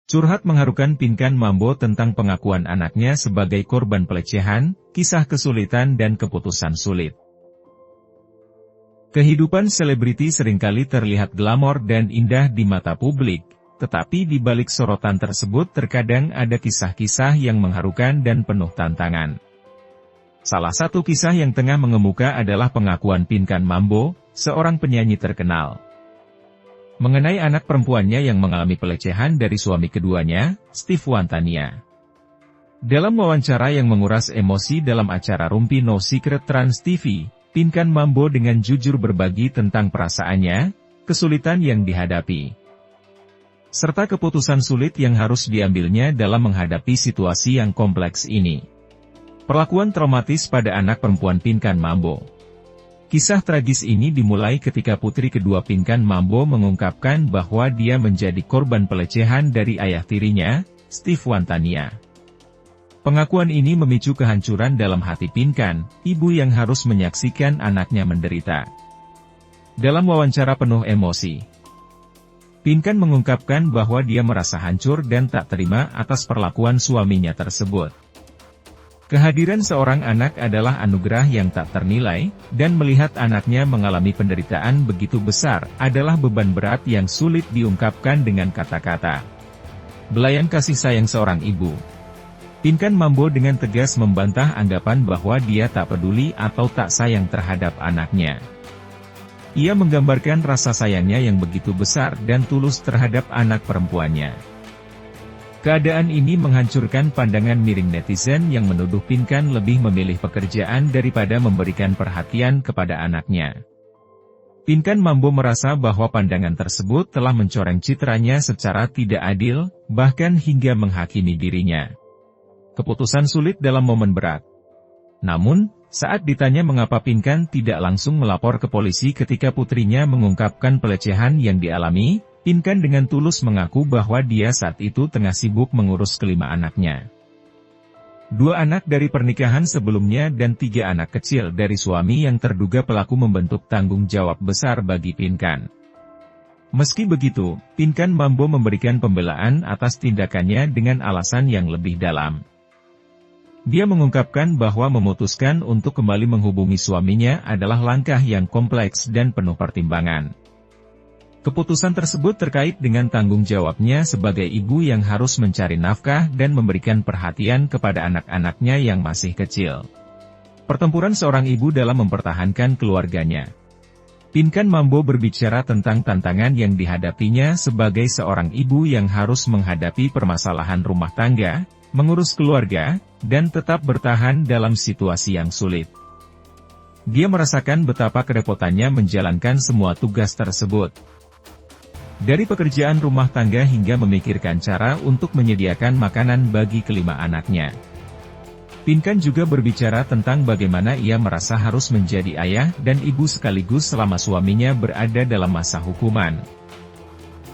Curhat mengharukan Pinkan Mambo tentang pengakuan anaknya sebagai korban pelecehan, kisah kesulitan dan keputusan sulit. Kehidupan selebriti seringkali terlihat glamor dan indah di mata publik, tetapi di balik sorotan tersebut terkadang ada kisah-kisah yang mengharukan dan penuh tantangan. Salah satu kisah yang tengah mengemuka adalah pengakuan Pinkan Mambo, seorang penyanyi terkenal, mengenai anak perempuannya yang mengalami pelecehan dari suami keduanya, Steve Wantania. Dalam wawancara yang menguras emosi dalam acara Rumpi No Secret Trans TV, Pinkan Mambo dengan jujur berbagi tentang perasaannya, kesulitan yang dihadapi, serta keputusan sulit yang harus diambilnya dalam menghadapi situasi yang kompleks ini. Perlakuan traumatis pada anak perempuan Pinkan Mambo. Kisah tragis ini dimulai ketika putri kedua Pinkan Mambo mengungkapkan bahwa dia menjadi korban pelecehan dari ayah tirinya, Steve Wantania. Pengakuan ini memicu kehancuran dalam hati Pinkan, ibu yang harus menyaksikan anaknya menderita. Dalam wawancara penuh emosi, Pinkan mengungkapkan bahwa dia merasa hancur dan tak terima atas perlakuan suaminya tersebut. Kehadiran seorang anak adalah anugerah yang tak ternilai, dan melihat anaknya mengalami penderitaan begitu besar adalah beban berat yang sulit diungkapkan dengan kata-kata. Belayan kasih sayang seorang ibu. Pinkan Mambo dengan tegas membantah anggapan bahwa dia tak peduli atau tak sayang terhadap anaknya. Ia menggambarkan rasa sayangnya yang begitu besar dan tulus terhadap anak perempuannya. Keadaan ini menghancurkan pandangan miring netizen yang menuduh Pinkan lebih memilih pekerjaan daripada memberikan perhatian kepada anaknya. Pinkan Mambo merasa bahwa pandangan tersebut telah mencoreng citranya secara tidak adil, bahkan hingga menghakimi dirinya. Keputusan sulit dalam momen berat. Namun, saat ditanya mengapa Pinkan tidak langsung melapor ke polisi ketika putrinya mengungkapkan pelecehan yang dialami, Pinkan dengan tulus mengaku bahwa dia saat itu tengah sibuk mengurus kelima anaknya. 2 anak dari pernikahan sebelumnya dan 3 anak kecil dari suami yang terduga pelaku membentuk tanggung jawab besar bagi Pinkan. Meski begitu, Pinkan Mambo memberikan pembelaan atas tindakannya dengan alasan yang lebih dalam. Dia mengungkapkan bahwa memutuskan untuk kembali menghubungi suaminya adalah langkah yang kompleks dan penuh pertimbangan. Keputusan tersebut terkait dengan tanggung jawabnya sebagai ibu yang harus mencari nafkah dan memberikan perhatian kepada anak-anaknya yang masih kecil. Pertempuran seorang ibu dalam mempertahankan keluarganya. Pinkan Mambo berbicara tentang tantangan yang dihadapinya sebagai seorang ibu yang harus menghadapi permasalahan rumah tangga, mengurus keluarga, dan tetap bertahan dalam situasi yang sulit. Dia merasakan betapa kerepotannya menjalankan semua tugas tersebut. Dari pekerjaan rumah tangga hingga memikirkan cara untuk menyediakan makanan bagi kelima anaknya. Pinkan juga berbicara tentang bagaimana ia merasa harus menjadi ayah dan ibu sekaligus selama suaminya berada dalam masa hukuman,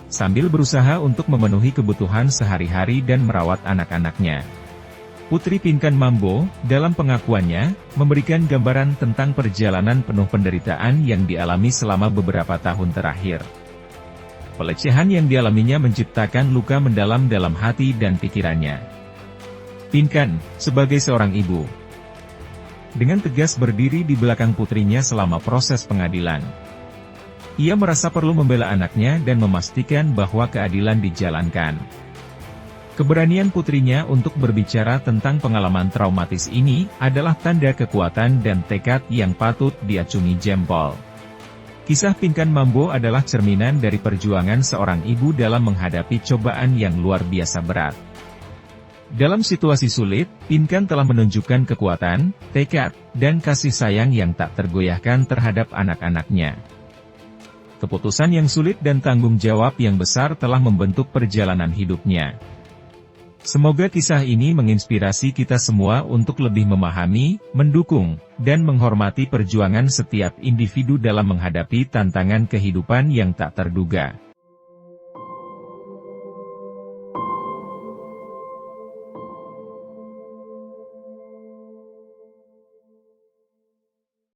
sambil berusaha untuk memenuhi kebutuhan sehari-hari dan merawat anak-anaknya. Putri Pinkan Mambo, dalam pengakuannya, memberikan gambaran tentang perjalanan penuh penderitaan yang dialami selama beberapa tahun terakhir. Pelecehan yang dialaminya menciptakan luka mendalam dalam hati dan pikirannya. Pinkan, sebagai seorang ibu, dengan tegas berdiri di belakang putrinya selama proses pengadilan. Ia merasa perlu membela anaknya dan memastikan bahwa keadilan dijalankan. Keberanian putrinya untuk berbicara tentang pengalaman traumatis ini adalah tanda kekuatan dan tekad yang patut diacungi jempol. Kisah Pinkan Mambo adalah cerminan dari perjuangan seorang ibu dalam menghadapi cobaan yang luar biasa berat. Dalam situasi sulit, Pinkan telah menunjukkan kekuatan, tekad, dan kasih sayang yang tak tergoyahkan terhadap anak-anaknya. Keputusan yang sulit dan tanggung jawab yang besar telah membentuk perjalanan hidupnya. Semoga kisah ini menginspirasi kita semua untuk lebih memahami, mendukung, dan menghormati perjuangan setiap individu dalam menghadapi tantangan kehidupan yang tak terduga.